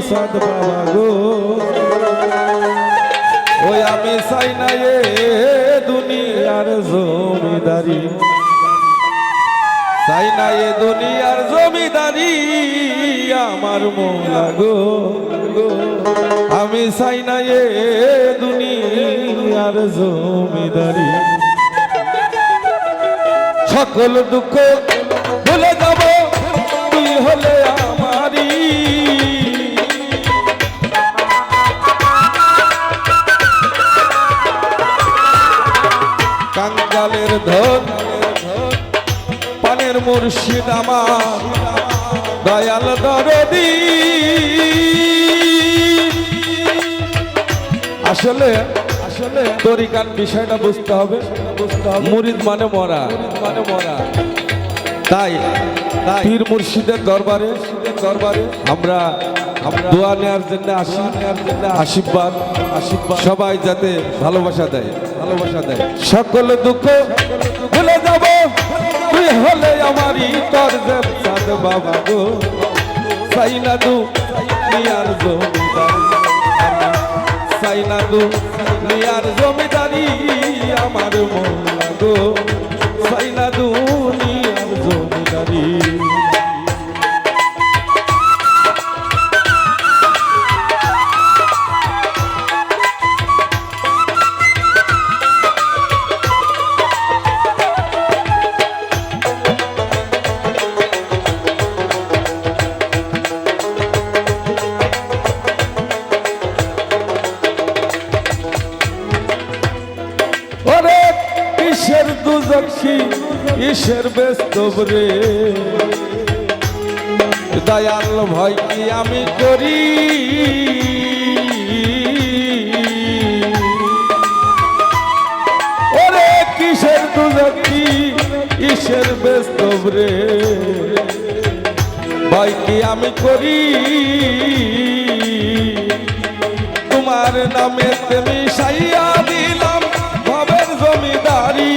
সাদ বাবা গো ওই আমি চাই না এ দুনিয়ার জমিদারি চাই না এ দুনিয়ার জমিদারি আমার মৌলা গো আমি চাই না এ দুনিয়ার জমিদারি সকল দুঃখ ভুলে যাব তুই হলে আমারি কাঙ্গালের ধন পানের মুর্শিদ আমার দয়াল দরদি আসলে আসলে তরিকার বিষয়টা বুঝতে হবে মুরিদ মানে মরা তাই পীর মুর্শিদের দরবারে আমরা দোয়া নেওয়ার জন্য আশীর্বাদ সবাই যাতে ভালোবাসা দেয় সকল দুঃখ ভুলে যাব তুই হলে আমারই তোর দেব সাদ বাবা গো চাই না দুনিয়ার জমিদারি চাই না দুনিয়ার জমিদারি আমার মৌলা গো চাই না দুনিয়ার জমিদারি কিসের দুজখী কিসের বেস্তব রে দয়াল ভয় কি আমি করি ওরে কিসের দুজখী কিসের বেস্তব রে ভয় কি আমি করি তোমার নামে তুমি সাইয়া দিলাম ভবের জমিদারি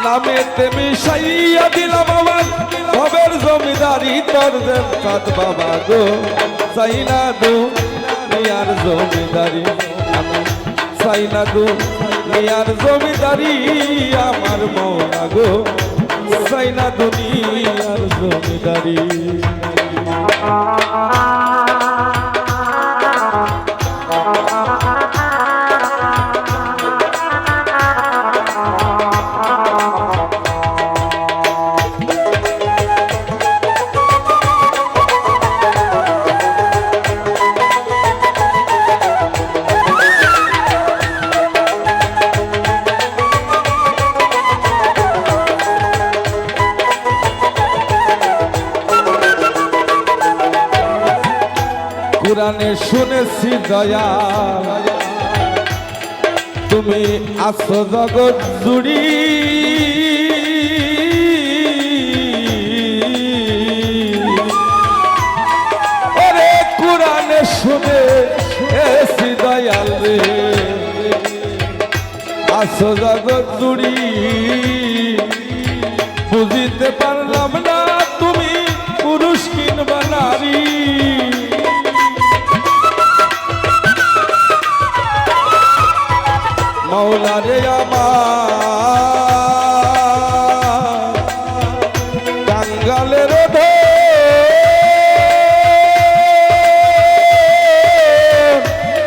নামে তুমি সাইয়া দিলাম আমার ভবের জমিদারি তোর দেব সাদ বাবা গো চাই না দুনিয়ার জমিদারি আমি চাই না দুনিয়ার জমিদারি আমার মৌলা গো চাই না দুনিয়ার জমিদারি কুরআনে শুনেছি দয়াল তুমি আছো জগৎ জুড়ি ওরে কুরআনে শুনেছি দয়াল রে আছো জগৎ জুড়ি